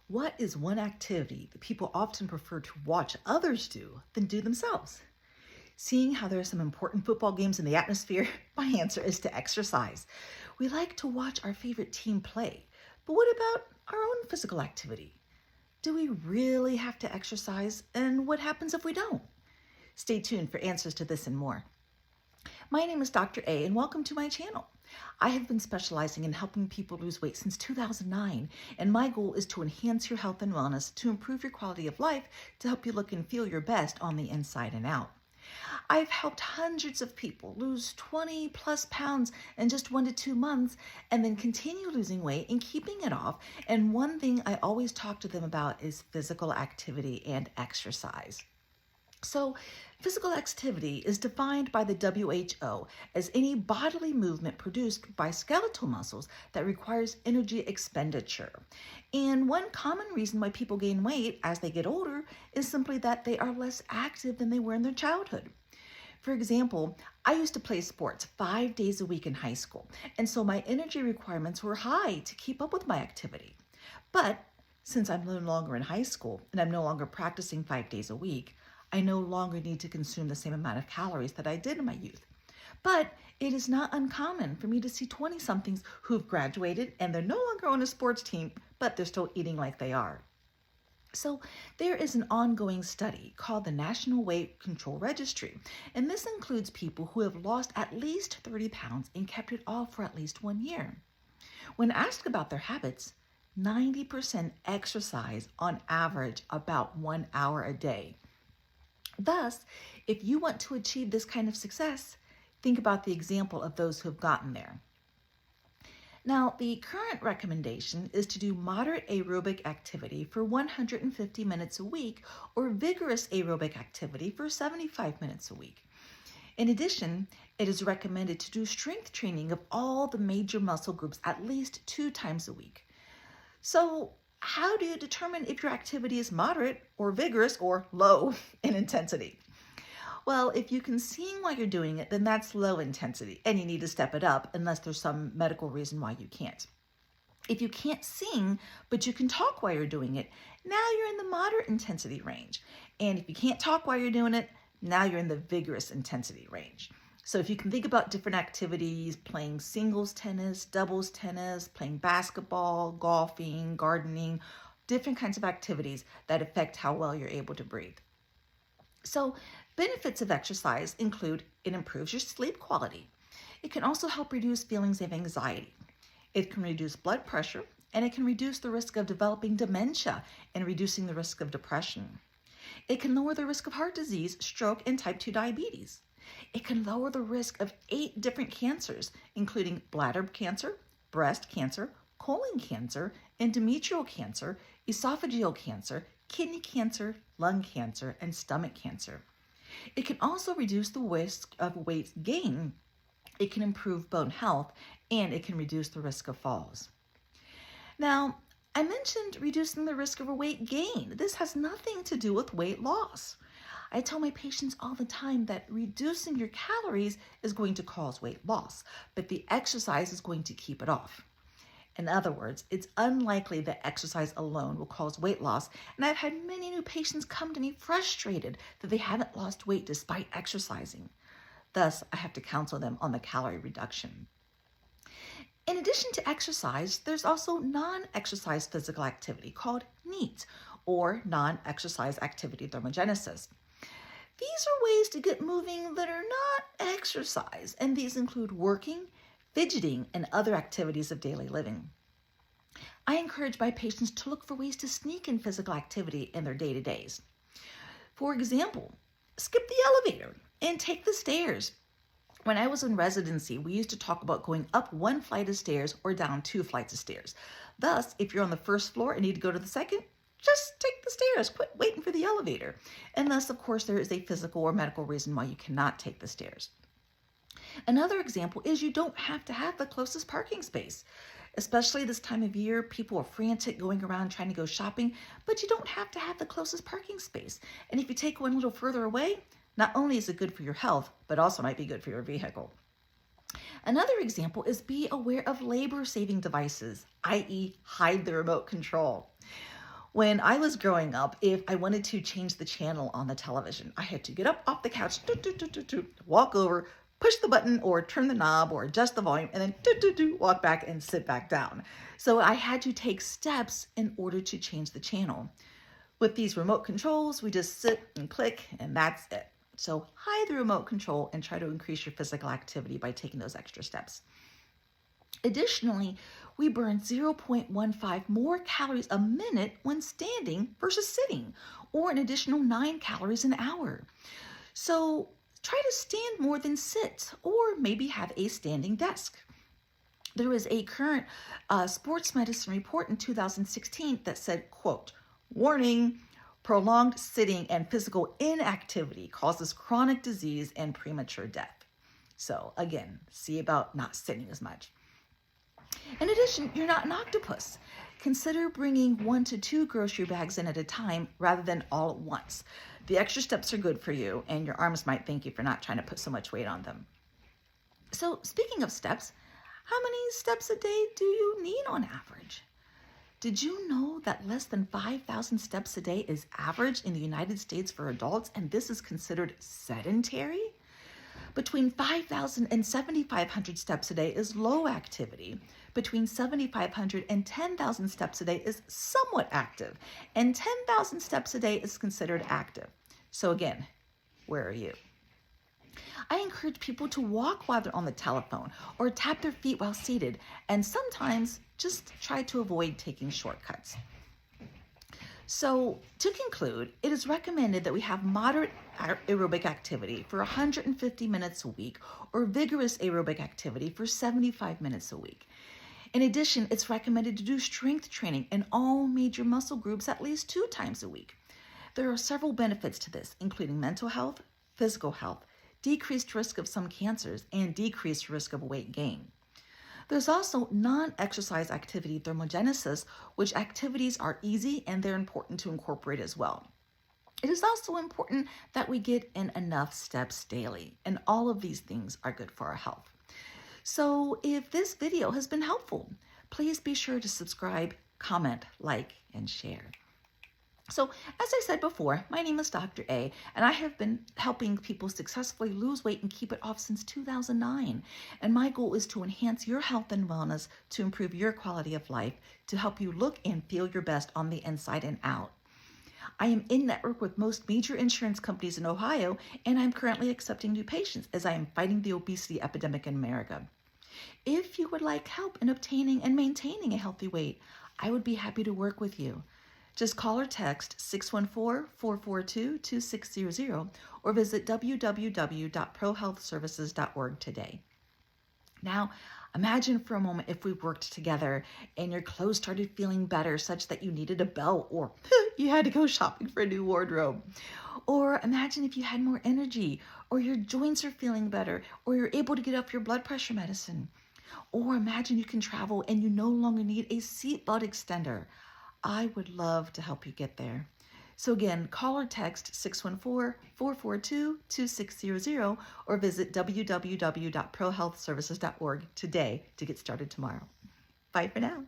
What is one activity that people often prefer to watch others do than do themselves? Seeing how there are some important football games in the atmosphere, my answer is to exercise. We like to watch our favorite team play, but what about our own physical activity? Do we really have to exercise, and what happens if we don't? Stay tuned for answers to this and more. My name is Dr. A, and welcome to my channel. I have been specializing in helping people lose weight since 2009, and my goal is to enhance your health and wellness, to improve your quality of life, to help you look and feel your best on the inside and out. I've helped hundreds of people lose 20 plus pounds in just 1 to 2 months and then continue losing weight and keeping it off. And one thing I always talk to them about is physical activity and exercise. So, physical activity is defined by the WHO as any bodily movement produced by skeletal muscles that requires energy expenditure. And one common reason why people gain weight as they get older is simply that they are less active than they were in their childhood. For example, I used to play sports 5 days a week in high school, and so my energy requirements were high to keep up with my activity. But since I'm no longer in high school and I'm no longer practicing 5 days a week, I no longer need to consume the same amount of calories that I did in my youth. But it is not uncommon for me to see 20-somethings who've graduated and they're no longer on a sports team, but they're still eating like they are. So there is an ongoing study called the National Weight Control Registry, and this includes people who have lost at least 30 pounds and kept it off for at least 1 year. When asked about their habits, 90% exercise on average about 1 hour a day. Thus, if you want to achieve this kind of success, think about the example of those who have gotten there. Now, the current recommendation is to do moderate aerobic activity for 150 minutes a week or vigorous aerobic activity for 75 minutes a week. In addition, it is recommended to do strength training of all the major muscle groups at least 2 times a week. So, how do you determine if your activity is moderate or vigorous or low in intensity? Well, if you can sing while you're doing it, then that's low intensity and you need to step it up unless there's some medical reason why you can't. If you can't sing, but you can talk while you're doing it, now you're in the moderate intensity range. And if you can't talk while you're doing it, now you're in the vigorous intensity range. So if you can think about different activities, playing singles tennis, doubles tennis, playing basketball, golfing, gardening, different kinds of activities that affect how well you're able to breathe. So benefits of exercise include it improves your sleep quality. It can also help reduce feelings of anxiety. It can reduce blood pressure, and it can reduce the risk of developing dementia and reducing the risk of depression. It can lower the risk of heart disease, stroke, and type 2 diabetes. It can lower the risk of 8 different cancers, including bladder cancer, breast cancer, colon cancer, endometrial cancer, esophageal cancer, kidney cancer, lung cancer, and stomach cancer. It can also reduce the risk of weight gain. It can improve bone health, and it can reduce the risk of falls. Now, I mentioned reducing the risk of a weight gain. This has nothing to do with weight loss. I tell my patients all the time that reducing your calories is going to cause weight loss, but the exercise is going to keep it off. In other words, it's unlikely that exercise alone will cause weight loss, and I've had many new patients come to me frustrated that they haven't lost weight despite exercising. Thus, I have to counsel them on the calorie reduction. In addition to exercise, there's also non-exercise physical activity called NEAT, or non-exercise activity thermogenesis. These are ways to get moving that are not exercise, and these include working, fidgeting, and other activities of daily living. I encourage my patients to look for ways to sneak in physical activity in their day-to-days. For example, skip the elevator and take the stairs. When I was in residency, we used to talk about going up 1 flight of stairs or down 2 flights of stairs. Thus, if you're on the first floor and need to go to the second, just take the stairs, quit waiting for the elevator. Unless, of course, there is a physical or medical reason why you cannot take the stairs. Another example is you don't have to have the closest parking space. Especially this time of year, people are frantic going around trying to go shopping, but you don't have to have the closest parking space. And if you take one a little further away, not only is it good for your health, but also might be good for your vehicle. Another example is be aware of labor-saving devices, i.e. hide the remote control. When I was growing up, if I wanted to change the channel on the television, I had to get up off the couch, walk over, push the button or turn the knob or adjust the volume, and then walk back and sit back down. So I had to take steps in order to change the channel. With these remote controls, we just sit and click, and that's it. So hide the remote control and try to increase your physical activity by taking those extra steps. Additionally, we burn 0.15 more calories a minute when standing versus sitting, or an additional 9 calories an hour. So try to stand more than sit, or maybe have a standing desk. There was a current sports medicine report in 2016 that said, quote, "Warning, prolonged sitting and physical inactivity causes chronic disease and premature death." So again, see about not sitting as much. In addition, you're not an octopus. Consider bringing 1 to 2 grocery bags in at a time rather than all at once. The extra steps are good for you, and your arms might thank you for not trying to put so much weight on them. So speaking of steps, how many steps a day do you need on average? Did you know that less than 5,000 steps a day is average in the United States for adults, and this is considered sedentary? Between 5,000 and 7,500 steps a day is low activity. Between 7,500 and 10,000 steps a day is somewhat active, and 10,000 steps a day is considered active. So again, where are you? I encourage people to walk while they're on the telephone or tap their feet while seated, and sometimes just try to avoid taking shortcuts. So to conclude, it is recommended that we have moderate aerobic activity for 150 minutes a week or vigorous aerobic activity for 75 minutes a week. In addition, it's recommended to do strength training in all major muscle groups at least 2 times a week. There are several benefits to this, including mental health, physical health, decreased risk of some cancers, and decreased risk of weight gain. There's also non-exercise activity thermogenesis, which activities are easy and they're important to incorporate as well. It is also important that we get in enough steps daily, and all of these things are good for our health. So if this video has been helpful, please be sure to subscribe, comment, like, and share. So, as I said before, my name is Dr. A, and I have been helping people successfully lose weight and keep it off since 2009. And my goal is to enhance your health and wellness, to improve your quality of life, to help you look and feel your best on the inside and out. I am in network with most major insurance companies in Ohio, and I'm currently accepting new patients as I am fighting the obesity epidemic in America. If you would like help in obtaining and maintaining a healthy weight, I would be happy to work with you. Just call or text 614-442-2600 or visit www.prohealthservices.org today. Now, imagine for a moment if we worked together and your clothes started feeling better such that you needed a belt or you had to go shopping for a new wardrobe. Or imagine if you had more energy, or your joints are feeling better, or you're able to get off your blood pressure medicine. Or imagine you can travel and you no longer need a seatbelt extender. I would love to help you get there. So again, call or text 614-442-2600 or visit www.prohealthservices.org today to get started tomorrow. Bye for now.